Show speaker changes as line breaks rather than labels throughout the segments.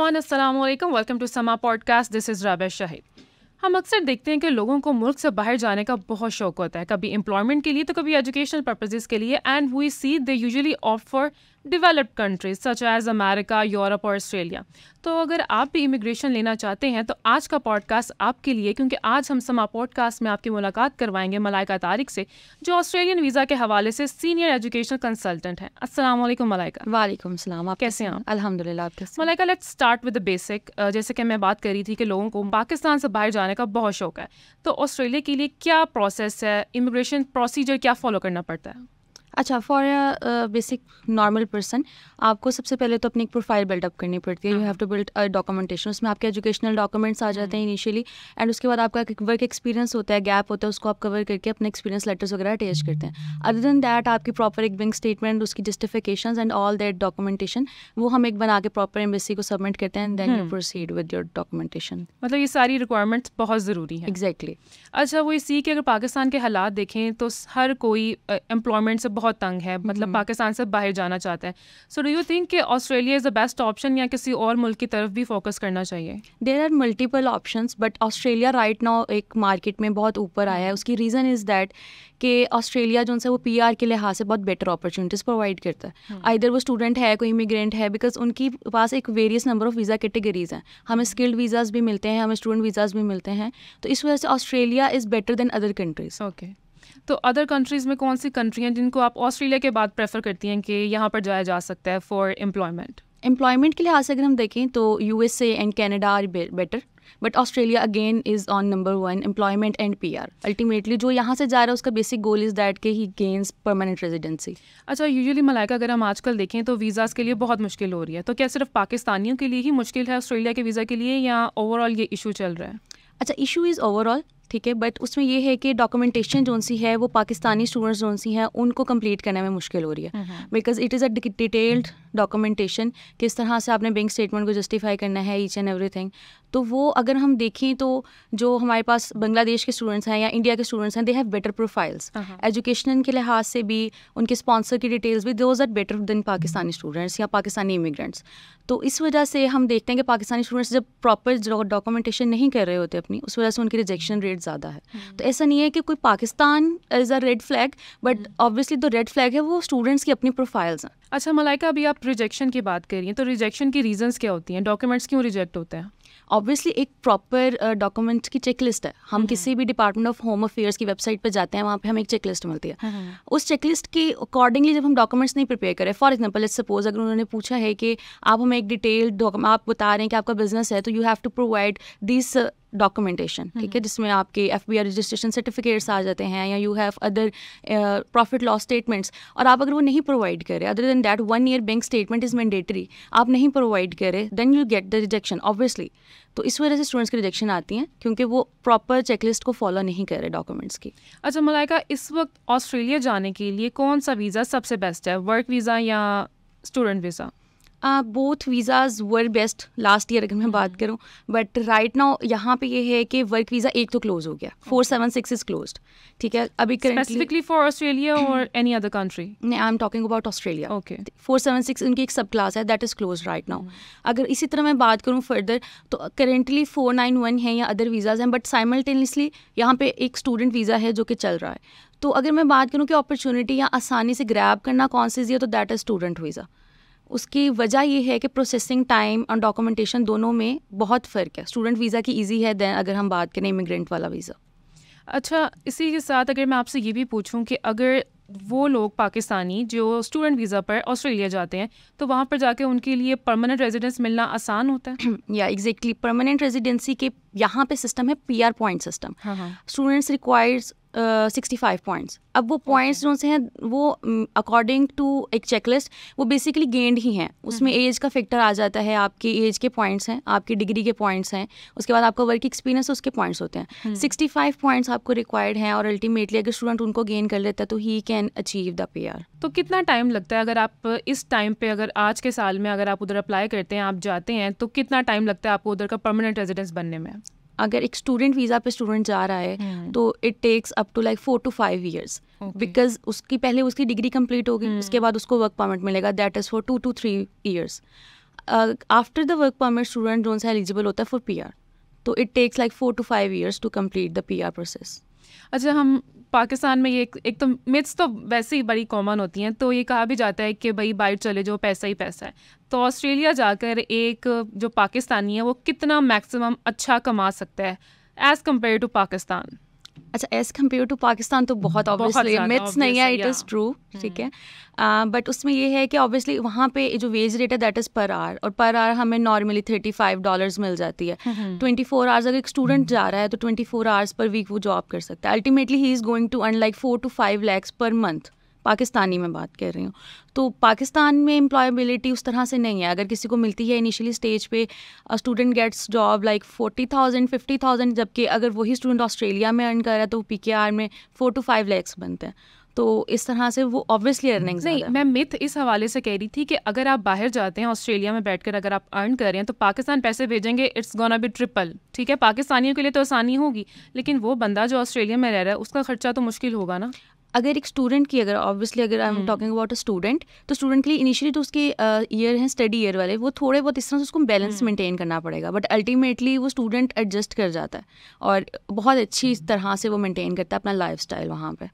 Everyone, अस्सलाम वालेकुम, welcome to समा podcast. This is Rabia Shahid. हम अक्सर देखते हैं कि लोगों को मुल्क से बाहर जाने का बहुत शौक होता है, कभी एम्प्लॉयमेंट के लिए तो कभी एजुकेशनल पर्पसेस के लिए, and we see they usually opt for developed countries such as America, Europe और ऑस्ट्रेलिया। तो अगर आप भी इमिग्रेशन लेना चाहते हैं तो आज का पॉडकास्ट आपके लिए, क्योंकि आज हम समा पॉडकास्ट में आपकी मुलाकात करवाएंगे मलाइका तारिक से, जो ऑस्ट्रेलियन वीज़ा के हवाले से सीनियर एजुकेशनल कंसल्टेंट हैं। अस्सलाम वालेकुम मलाइका।
वालेकुम सलाम। आप
कैसे हैं आप?
अल्हम्दुलिल्लाह। आप कैसे?
Malaika, let's start with the basic. जैसे कि मैं बात कर रही थी कि लोगों को पाकिस्तान से बाहर जाने का बहुत शौक है, तो ऑस्ट्रेलिया के लिए क्या प्रोसेस है, इमिग्रेशन प्रोसीजर क्या फॉलो करना पड़ता है?
अच्छा, फॉर बेसिक नॉर्मल पर्सन आपको सबसे पहले तो अपनी एक प्रोफाइल बिल्डअप करनी पड़ती है। You have to build a documentation. उसमें आपके एजुकेशनल डॉक्यूमेंट्स आ जाते हैं इनिशियली, एंड उसके बाद आपका एक वर्क एक्सपीरियंस होता है, गैप होता है, उसको आप कवर करके अपने एक्सपीरियंस लेटर्स वगैरह अटैच करते हैं। अदर देन दैट आपकी प्रॉपर एक बैंक स्टेटमेंट, उसकी justifications and all that documentation वो हम एक बना के प्रॉपर एम्बेसी को सबमिट करते हैं, and then you proceed with your documentation.
मतलब ये सारी रिक्वायरमेंट्स बहुत ज़रूरी हैं।
एग्जैक्टली।
अच्छा, वो इसी कि अगर पाकिस्तान के हालात देखें तो हर कोई एम्प्लॉयमेंट से बहुत तंग है, मतलब पाकिस्तान से बाहर जाना चाहता है। सो डू यू थिंक कि Australia is the best option या किसी और मुल्क की तरफ भी फोकस करना चाहिए?
There are multiple options, but Australia right now एक मार्केट में बहुत ऊपर आया है। उसकी रीज़न इज़ दैट कि ऑस्ट्रेलिया जो है वो PR के लिहाज से बहुत बेटर अपॉर्चुनिटीज़ प्रोवाइड करता है। आइदर वो स्टूडेंट है, कोई इमिग्रेंट है, बिकॉज उनकी पास एक various number of visa categories हैं। हमें स्किल्ड वीज़ाज़ भी मिलते हैं, हमें स्टूडेंट वीज़ाज़ भी मिलते हैं, तो इस वजह से Australia is better than other countries.
Okay, तो अदर कंट्रीज़ में कौन सी कंट्री हैं जिनको आप ऑस्ट्रेलिया के बाद प्रेफर करती हैं कि यहाँ पर जाया जा सकता है फॉर एम्प्लॉयमेंट?
एम्प्लॉयमेंट के लिहाज से अगर हम देखें तो USA and Canada are better, but Australia again is on number 1 employment and PR। Ultimately जो यहाँ से जा रहा है उसका बेसिक गोल इज़ दैट कि ही गेन्स परमानेंट रेजिडेंसी।
अच्छा, यूजुअली मलाइका अगर हम आजकल देखें तो वीज़ाज़ के लिए बहुत मुश्किल हो रही है, तो क्या सिर्फ पाकिस्तानियों के लिए ही मुश्किल है ऑस्ट्रेलिया के वीज़ा के लिए, या ओवरऑल ये इशू चल रहा है?
अच्छा, इशू इज़ ओवरऑल, ठीक है, बट उसमें ये है कि डॉक्यूमेंटेशन जो सी है वो पाकिस्तानी स्टूडेंट्स जो सी हैं उनको कंप्लीट करने में मुश्किल हो रही है, because it is a detailed documentation. किस तरह से आपने बैंक स्टेटमेंट को जस्टिफाई करना है, ईच एंड एवरीथिंग। तो वो अगर हम देखें तो जो हमारे पास बांग्लादेश के स्टूडेंट्स हैं या इंडिया के स्टूडेंट्स हैं, they have better profiles. Education के लिहाज से भी, उनके स्पॉन्सर की डिटेल्स भी, those are better than Pakistani students या पाकिस्तानी इमिग्रेंट्स। तो इस वजह से हम देखते हैं कि पाकिस्तानी स्टूडेंट्स जब प्रॉपर डॉक्यूमेंटेशन नहीं कर रहे होते अपनी, उस वजह से उनकी रिजेक्शन रेट ज़्यादा है। तो ऐसा नहीं है कि कोई Pakistan is a red flag, but obviously जो रेड फ्लैग है वो स्टूडेंट्स की अपनी प्रोफाइल्स हैं।
अच्छा मलाइका, अभी आप रिजेक्शन की बात कर रही हैं, तो रिजेक्शन की रीजंस क्या होती हैं? डॉक्यूमेंट्स क्यों रिजेक्ट होते हैं?
ऑब्वियसली एक प्रॉपर डॉक्यूमेंट की चेक लिस्ट है। हम किसी भी डिपार्टमेंट ऑफ होम अफेयर्स की वेबसाइट पर जाते हैं, वहाँ पे हमें एक चेक लिस्ट मिलती है। उस चेक लिस्ट के अकॉर्डिंगली जब हम डॉक्यूमेंट्स नहीं प्रिपेयर करें, फॉर एग्जांपल लेट्स सपोज अगर उन्होंने पूछा है कि आप हमें एक डिटेल्ड आप बता रहे हैं कि आपका बिजनेस है, तो you have to provide this documentation, ठीक है, जिसमें आपके FBI रजिस्ट्रेशन सर्टिफिकेट्स आ जाते हैं, या you have other profit loss statements. और आप अगर वो नहीं प्रोवाइड करें, other than that 1 year bank statement is mandatory, आप नहीं प्रोवाइड करें, then you get the rejection obviously. तो इस वजह से स्टूडेंट्स की रिजेक्शन आती हैं, क्योंकि वो प्रॉपर चेकलिस्ट को फॉलो नहीं कर रहे डॉक्यूमेंट्स की।
अच्छा मलाइका, इस वक्त ऑस्ट्रेलिया जाने के लिए कौन सा वीज़ा सबसे बेस्ट है, वर्क वीज़ा या स्टूडेंट वीज़ा?
बोथ वीज़ाज़ वर बेस्ट लास्ट ईयर अगर मैं बात करूं, बट राइट नाउ यहाँ पे ये है कि वर्क वीज़ा एक तो क्लोज हो गया, 476 इज़ क्लोज्ड, ठीक है। अभी
स्पेसिफिकली फॉर ऑस्ट्रेलिया और एनी अदर कंट्री?
नहीं, आई am talking about Australia.
Okay,
476 उनकी एक सब क्लास है, that is close right now. अगर इसी तरह मैं बात करूँ फर्दर तो करेंटली 491 है या अदर वीज़ाज़ हैं, बट साइमल्टेनियसली यहाँ पे एक स्टूडेंट वीज़ा है जो कि चल रहा है। तो अगर मैं बात करूँ कि अपॉर्चुनिटी या आसानी से ग्रैब करना कौन सी है, तो दैट इज़ स्टूडेंट वीज़ा। उसकी वजह ये है कि प्रोसेसिंग टाइम और डॉक्यूमेंटेशन दोनों में बहुत फ़र्क है। स्टूडेंट वीज़ा की इजी है देन अगर हम बात करें इमिग्रेंट वाला वीज़ा।
अच्छा, इसी के साथ अगर मैं आपसे ये भी पूछूं कि अगर वो लोग पाकिस्तानी जो स्टूडेंट वीज़ा पर ऑस्ट्रेलिया जाते हैं, तो वहाँ पर जाके उनके लिए परमानेंट रेजिडेंस मिलना आसान होता है?
या एग्जैक्टली, परमानेंट रेजिडेंसी के यहाँ पे सिस्टम है PR point system. Students requires 65 points. अब वो पॉइंट्स जो से हैं वो अकॉर्डिंग टू एक चेकलिस्ट वो बेसिकली गेंड ही हैं। उसमें एज का फैक्टर आ जाता है, आपकी एज के पॉइंट्स हैं, आपकी डिग्री के पॉइंट्स हैं, उसके बाद आपका वर्क एक्सपीरियंस उसके पॉइंट्स होते हैं। 65 पॉइंट्स आपको रिक्वायर्ड हैं, और अल्टीमेटली अगर स्टूडेंट उनको गेन कर लेता है तो he can achieve the PR।
तो कितना टाइम लगता है, अगर आप इस टाइम पे, अगर आज के साल में अगर आप उधर अप्लाई करते हैं, आप जाते हैं, तो कितना टाइम लगता है आपको उधर का परमानेंट रेजिडेंस बनने में?
अगर एक स्टूडेंट वीज़ा पे स्टूडेंट जा रहा है तो it takes up to like 4 to 5 years, because उसकी पहले उसकी डिग्री कंप्लीट होगी, उसके बाद उसको वर्क परमिट मिलेगा, that is for 2 to 3 years। After the work permit student जो सा एलिजिबल होता है फॉर PR, तो it takes like 4 to 5 years to complete the PR process.
अच्छा, हम पाकिस्तान में ये एक तो मिथ्स तो वैसे ही बड़ी कॉमन होती हैं, तो ये कहा भी जाता है कि भाई बाहर चले जाओ, पैसा ही पैसा है। तो ऑस्ट्रेलिया जाकर एक जो पाकिस्तानी है वो कितना मैक्सिमम अच्छा कमा सकता है एज़ कम्पेयर टू पाकिस्तान?
अच्छा, एज़ कम्पेयर टू पाकिस्तान तो बहुत ऑब्वियसली मिथ्स नहीं है, इट इज़ ट्रू, ठीक है। बट उसमें ये है कि ऑब्वियसली वहाँ पे जो वेज रेट है दैट इज़ पर आवर, और पर आवर हमें नॉर्मली $35 मिल जाती है। 24 आवर्स अगर एक स्टूडेंट जा रहा है तो 24 आवर्स पर वीक वो जॉब कर सकता है। Ultimately he is going to earn like 4 to 5 lakhs per month, Pakistani में बात कर रही हूँ। तो पाकिस्तान में एम्प्लॉयबिलिटी उस तरह से नहीं है। अगर किसी को मिलती है इनिशियली स्टेज पे स्टूडेंट गेट्स जॉब लाइक 40,000 50,000, जबकि अगर वही स्टूडेंट ऑस्ट्रेलिया में अर्न कर रहा है तो PKR में 4 to 5 lakhs बनते हैं। तो इस तरह से वो ऑब्वियसली अर्निंग्स
नहीं, मैं मिथ इस हवाले से कह रही थी कि अगर आप बाहर जाते हैं ऑस्ट्रेलिया में बैठकर अगर आप अर्न कर रहे हैं तो पाकिस्तान पैसे भेजेंगे, इट्स गोना बी ट्रिपल। ठीक है, पाकिस्तानियों के लिए तो आसानी होगी, लेकिन वो बंदा जो ऑस्ट्रेलिया में रह रहा है उसका खर्चा तो मुश्किल होगा ना।
अगर एक स्टूडेंट की अगर ऑब्वियसली अगर आई am talking about a student, तो स्टूडेंट के लिए इनिशियली तो उसके ईयर हैं स्टडी ईयर वाले, वो थोड़े बहुत इस तरह से उसको बैलेंस मेंटेन करना पड़ेगा, बट अल्टीमेटली वो स्टूडेंट एडजस्ट कर जाता है और बहुत अच्छी तरह से वो मेंटेन करता है अपना लाइफस्टाइल वहाँ पे।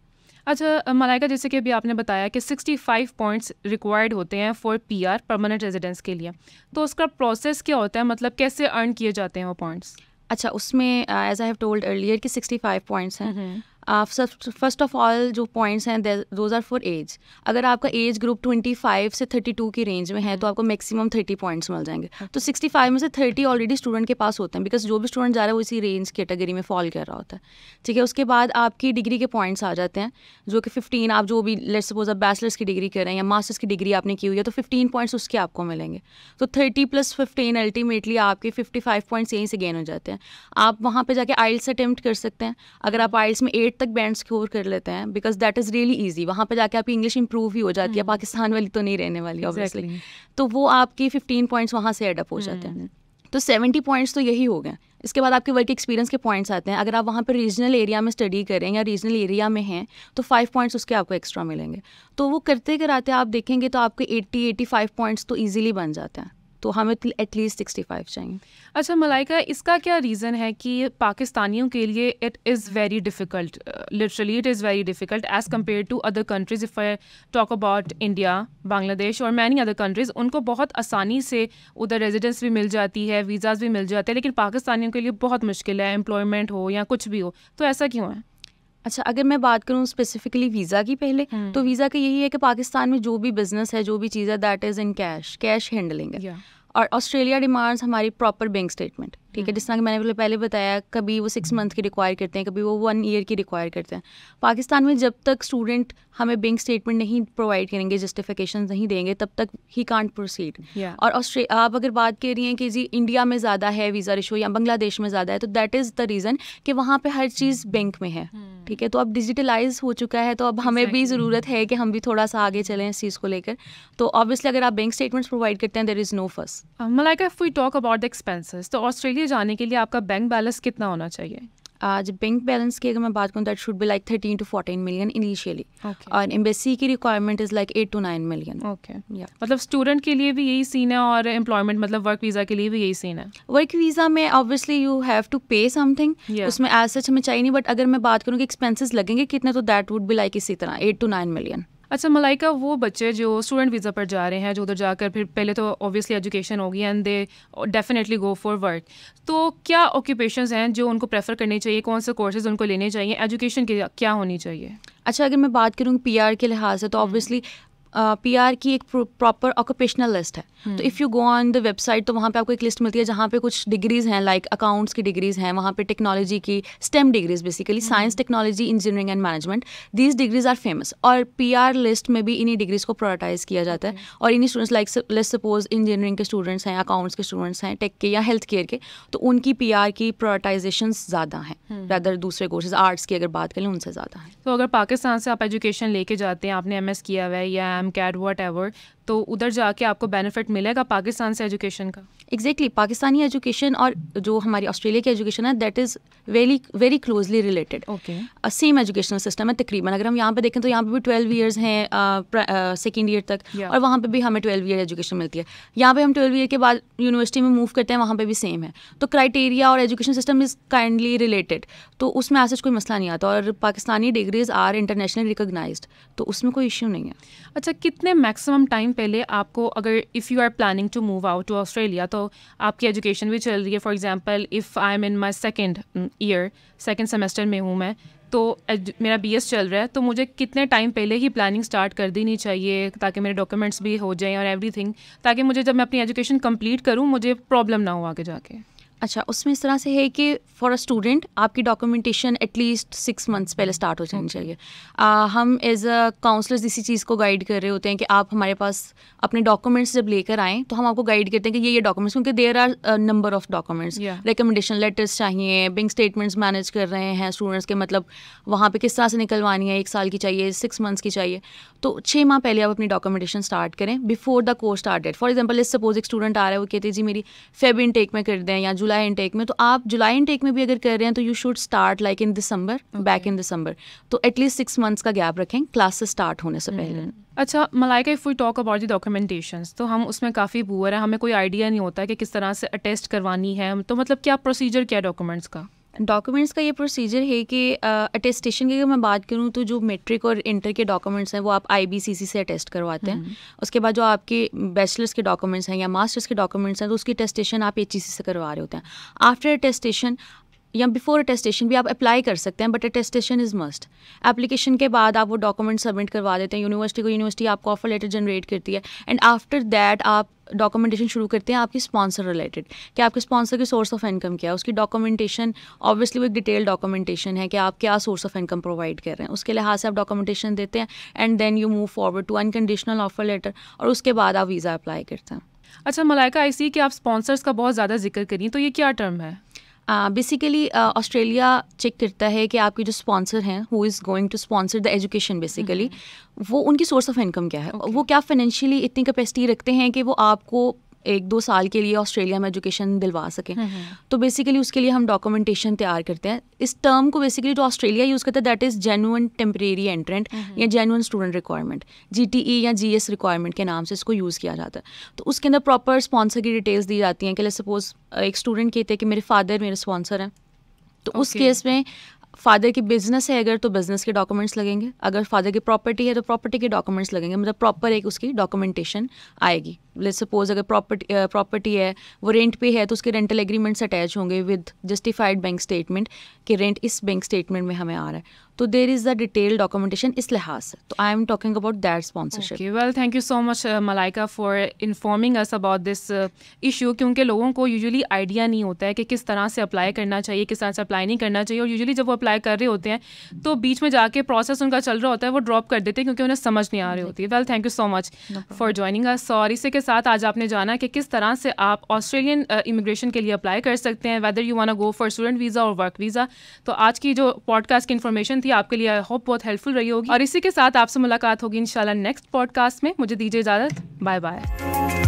अच्छा मलाइका, जैसे कि अभी आपने बताया कि 65 पॉइंट्स रिक्वायर्ड होते हैं फॉर PR परमानेंट रेजिडेंस के लिए, तो उसका प्रोसेस क्या होता है, मतलब कैसे अर्न किए जाते हैं वो पॉइंट्स?
अच्छा, उसमें as I have told earlier कि 65 पॉइंट्स हैं। फर्स्ट ऑफ ऑल जो पॉइंट्स हैं दोज आर फॉर एज। अगर आपका एज ग्रुप 25 से 32 की रेंज में है तो आपको मैक्सिमम 30 पॉइंट्स मिल जाएंगे। तो 65 में से 30 ऑलरेडी स्टूडेंट के पास होते हैं, बिकॉज जो भी स्टूडेंट जा रहा है वो इसी रेंज कैटेगरी में फॉल कर रहा होता है, ठीक है। उसके बाद आपकी डिग्री के पॉइंट्स आ जाते हैं, जो कि 15, आप जो भी लेट्स सपोज आप बैचलर्स की डिग्री कर रहे हैं या मास्टर्स की डिग्री आपने की हुई है तो 15 पॉइंट्स उसके आपको मिलेंगे। तो 30 + 15 अल्टीमेटली आपके 55 पॉइंट्स यहीं से गेन हो जाते हैं। आप वहाँ पे जाके आइल्स अटेम्प्ट कर सकते हैं। अगर आप आइल्स में 8 तक बैंड स्कोर कर लेते हैं, because that is really easy, वहाँ पे जाके आपकी इंग्लिश इंप्रूव ही हो जाती है, पाकिस्तान वाली तो नहीं रहने वाली ऑब्वियसली। तो वो आपकी 15 पॉइंट्स वहाँ से एडअप हो जाते हैं। तो 70 पॉइंट्स तो यही हो गए। इसके बाद आपके वर्क एक्सपीरियंस के पॉइंट्स आते हैं। अगर आप वहाँ पे रीजनल एरिया में स्टडी करें या रीजनल एरिया में हैं तो 5 पॉइंट्स उसके आपको एक्स्ट्रा मिलेंगे। तो वो करते कराते आप देखेंगे तो आपके 80-85 पॉइंट्स तो ईजिली बन जाते हैं। तो हमें एटलीस्ट 65 चाहिए।
अच्छा मलाइका, इसका क्या रीज़न है कि पाकिस्तानियों के लिए it is very difficult, literally it is very difficult as compare to other countries? If I talk about India, Bangladesh और मैनी अदर कंट्रीज़, उनको बहुत आसानी से उधर रेजिडेंस भी मिल जाती है, वीज़ाज़ भी मिल जाते हैं, लेकिन पाकिस्तानियों के लिए बहुत मुश्किल है, एम्प्लॉयमेंट हो या कुछ भी हो। तो ऐसा क्यों है?
अच्छा, अगर मैं बात करूँ स्पेसिफिकली वीज़ा की पहले, तो वीज़ा का यही है कि पाकिस्तान में जो भी बिजनेस है, जो भी चीज़ है, that is in cash handling है। और ऑस्ट्रेलिया डिमांड्स हमारी प्रॉपर बैंक स्टेटमेंट, ठीक है। जिस तरह कि मैंने पहले बताया, कभी वो 6 मंथ की रिक्वायर करते हैं, कभी वो 1 ईयर की रिक्वायर करते हैं। पाकिस्तान में जब तक स्टूडेंट हमें बैंक स्टेटमेंट नहीं प्रोवाइड करेंगे, जस्टिफिकेशन नहीं देंगे, तब तक ही कांट प्रोसीड। और आप अगर बात कर रही हैं कि जी इंडिया में ज़्यादा है वीज़ा रेशो या बांग्लादेश में ज़्यादा है, तो दैट इज़ द रीज़न कि वहाँ पे हर चीज़ बैंक में है, ठीक है। तो अब डिजिटलाइज हो चुका है, तो अब हमें भी ज़रूरत है कि हम भी थोड़ा सा आगे चलें इस चीज़ को लेकर। तो ऑब्वियसली अगर आप बैंक स्टेटमेंट्स प्रोवाइड करते हैं, there is no fuss.
Malaika, if we talk about the expenses, तो ऑस्ट्रेलिया जाने के लिए आपका बैंक बैलेंस कितना होना चाहिए?
आज बैंक बैलेंस की अगर मैं बात करूँ, that should be like 13 to 14 million initially, और एम्बेसी की requirement is like 8 to 9 million.
मतलब स्टूडेंट के लिए भी यही सीन है और एम्प्लॉयमेंट मतलब वर्क वीज़ा के लिए भी यही सीन है?
वर्क वीज़ा में ऑब्वियसली यू हैव टू पे समथिंग, उसमें एज सच हमें चाहिए नहीं, बट अगर मैं बात करूँ कि एक्सपेंसेस लगेंगे कितने, तो दैट वुड बी लाइक इसी तरह 8 to 9 मिलियन।
अच्छा मलाइका, वो बच्चे जो स्टूडेंट वीज़ा पर जा रहे हैं, जो उधर जाकर फिर पहले तो ऑब्वियसली एजुकेशन होगी and they definitely go for work, तो क्या ऑक्यूपेशंस हैं जो उनको प्रेफर करनी चाहिए, कौन से कोर्सेज उनको लेने चाहिए, एजुकेशन की क्या होनी चाहिए?
अच्छा, अगर मैं बात करूँ PR के लिहाज से, तो ऑब्वियसली PR की एक प्रॉपर ऑक्यूपेशनल लिस्ट है। तो if you go on the website, तो वहाँ पे आपको एक लिस्ट मिलती है जहाँ पे कुछ डिग्रीज़ हैं, लाइक अकाउंट्स की डिग्रीज़ हैं, वहाँ पे टेक्नोलॉजी की STEM degrees, basically science, technology, engineering and management, these degrees are famous. और PR लिस्ट में भी इन्हीं डिग्रीज़ को प्रायोरिटाइज़ किया जाता है। और इन्हीं students like let's suppose engineering के स्टूडेंट्स हैं, अकाउंट्स के स्टूडेंट्स हैं, टेक के या हेल्थ केयर के, तो उनकी PR की प्रायोरिटाइजेशन ज़्यादा हैं रादर दूसरे कोर्सेज आर्ट्स की अगर बात करें उनसे ज़्यादा है।
तो अगर पाकिस्तान से आप एजुकेशन लेके जाते हैं, आपने MS किया हुआ है या MCAT वट एवर, तो उधर जाके आपको बेनिफिट मिलेगा पाकिस्तान से एजुकेशन का?
एग्जैक्टली पाकिस्तानी एजुकेशन और जो हमारी ऑस्ट्रेलिया की एजुकेशन है that is very very closely related.
Okay,
same educational system है तकरीबन। अगर हम यहाँ पे देखें तो यहाँ पे भी 12 ईयर्स हैं सेकेंड ईयर तक, और वहाँ पे भी हमें 12 ईयर एजुकेशन मिलती है। यहाँ पे हम 12 ईयर के बाद यूनिवर्सिटी में मूव करते हैं, वहाँ पे भी सेम है। तो क्राइटेरिया और education system is kindly related, तो उसमें ऐसा कोई मसला नहीं आता। और Pakistani degrees are internationally recognised, तो उसमें कोई इश्यू नहीं है।
अच्छा, कितने मैक्सिमम टाइम पहले आपको, अगर if you are planning to move out to Australia, तो आपकी एजुकेशन भी चल रही है, for example if I am in my second year, second semester में हूँ मैं, तो मेरा BS चल रहा है, तो मुझे कितने टाइम पहले ही प्लानिंग स्टार्ट कर देनी चाहिए ताकि मेरे डॉक्यूमेंट्स भी हो जाएं और एवरीथिंग, ताकि मुझे जब मैं अपनी एजुकेशन कंप्लीट करूँ मुझे प्रॉब्लम ना हो आगे जाके?
अच्छा, उसमें इस तरह से है कि फॉर अ स्टूडेंट आपकी डॉक्यूमेंटेशन एटलीस्ट 6 मंथ्स पहले स्टार्ट हो जानी चाहिए। हम एज अ काउंसलर्स इसी चीज़ को गाइड कर रहे होते हैं कि आप हमारे पास अपने डॉक्यूमेंट्स जब लेकर आएँ तो हम आपको गाइड करते हैं कि ये डॉक्यूमेंट्स, क्योंकि there are number of documents, recommendation letters चाहिए, बैंक स्टेटमेंट्स मैनेज कर रहे हैं स्टूडेंट्स के, मतलब वहाँ पे किस तरह से निकलवानी है, 1 साल की चाहिए, 6 मंथ्स की चाहिए। तो 6 माह पहले आप अपनी डॉक्यूमेंटेशन स्टार्ट करें before the course start date. For example let's suppose एक स्टूडेंट आ रहा है, वो कहते हैं जी मेरी फेब इनटेक में कर दें या जुलाई इनटेक में, तो आप जुलाई इनटेक में भी अगर कर रहे हैं तो you should start like in December, back in December. तो एटलीस्ट 6 मंथ्स का गैप रखें क्लासेस स्टार्ट होने से पहले।
अच्छा Malaika, if we talk about the documentations, तो हम उसमें काफ़ी पुअर है, हमें कोई आइडिया नहीं होता है कि किस तरह से अटेस्ट करवानी है, तो मतलब क्या प्रोसीजर क्या है डॉक्यूमेंट्स का?
डॉक्यूमेंट्स का ये प्रोसीजर है कि अटेस्टेशन की अगर मैं बात करूँ तो जो मैट्रिक और इंटर के डॉक्यूमेंट्स हैं वो आप IBCC से अटेस्ट करवाते हैं। उसके बाद जो आपके बैचलर्स के डॉक्यूमेंट्स हैं या मास्टर्स के डॉक्यूमेंट्स हैं तो उसकी अटेस्टेशन आप HEC से करवा रहे होते हैं। आफ्टर अटेस्टेशन या बिफोर अटेस्टेशन भी आप अप्लाई कर सकते हैं, but attestation is must. Application के बाद आप वो डॉक्यूमेंट सबमिट करवा देते हैं यूनिवर्सिटी को, यूनिवर्सिटी आपको ऑफर लेटर जनरेट करती है, एंड आफ्टर दैट आप डॉक्यूमेंटेशन शुरू करते हैं आपकी स्पॉन्सर रिलेटेड, कि आपके स्पॉन्सर की सोर्स ऑफ इनकम क्या है, उसकी डॉक्यूमेंटेशन ऑब्वियसली वो एक डिटेल डॉक्यूमेंटेशन है कि आप क्या सोर्स ऑफ इनकम प्रोवाइड कर रहे हैं, उसके लिहाज से आप डॉक्यूमेंटेशन देते हैं, and then you move forward to unconditional offer letter, और उसके बाद आप वीज़ा अप्लाई करते हैं।
अच्छा मलाइका, आई सी कि आप स्पॉन्सर्स का बहुत ज़्यादा जिक्र करिए, तो ये क्या टर्म है?
बेसिकली ऑस्ट्रेलिया चेक करता है कि आपके जो स्पॉन्सर हैं who is going to sponsor the education, basically वो उनकी सोर्स ऑफ इनकम क्या है, वो क्या फाइनेंशियली इतनी कैपेसिटी रखते हैं कि वो आपको 1-2 साल के लिए ऑस्ट्रेलिया में एजुकेशन दिलवा सकें। तो बेसिकली उसके लिए हम डॉक्यूमेंटेशन तैयार करते हैं। इस टर्म को बेसिकली जो ऑस्ट्रेलिया यूज़ करता है दैट इज़ जेन्युइन टेम्परेरी एंट्रेंट या जेन्युइन स्टूडेंट रिक्वायरमेंट, GTE या GS रिक्वायरमेंट के नाम से इसको यूज़ किया जाता है। तो उसके अंदर प्रॉपर स्पॉन्सर की डिटेल्स दी जाती हैं कि लेट्स सपोज एक स्टूडेंट कहते हैं कि मेरे फादर मेरे स्पॉन्सर हैं, तो उस केस में फादर की बिजनेस है अगर तो बिजनेस के डॉक्यूमेंट्स लगेंगे, अगर फादर की प्रॉपर्टी है तो प्रॉपर्टी के डॉक्यूमेंट्स लगेंगे, मतलब प्रॉपर एक उसकी डॉक्यूमेंटेशन आएगी। लेट्स सपोज अगर प्रॉपर्टी है वो रेंट पे है तो उसके रेंटल एग्रीमेंट्स अटैच होंगे विद जस्टिफाइड बैंक स्टेटमेंट कि रेंट इस बैंक स्टेटमेंट में हमें आ रहा है, तो there is the detail documentation इस लिहाज से। तो I am talking about that sponsorship.
Well thank you so much Malaika for informing us about this issue, क्योंकि लोगों को यूजुअली आइडिया नहीं होता है कि किस तरह से अप्लाई करना चाहिए, किस तरह से अप्लाई नहीं करना चाहिए, और यूजुअली जब वो अप्लाई कर रहे होते हैं तो बीच में जाके प्रोसेस उनका चल रहा होता है वो ड्रॉप कर देते हैं क्योंकि उन्हें समझ नहीं आ रही होती है। Well thank you so much for joining us. और इसी के साथ आज आपने जाना कि किस तरह से आप ऑस्ट्रेलियन इमिग्रेशन के लिए अप्लाई कर सकते हैं, whether you want to go for student visa और वर्क वीज़ा। तो आज की जो पॉडकास्ट की इन्फॉर्मेशन थी आपके लिए आई होप बहुत हेल्पफुल रही होगी, और इसी के साथ आपसे मुलाकात होगी इंशाल्लाह नेक्स्ट पॉडकास्ट में। मुझे दीजिए इजाज़त, बाय बाय।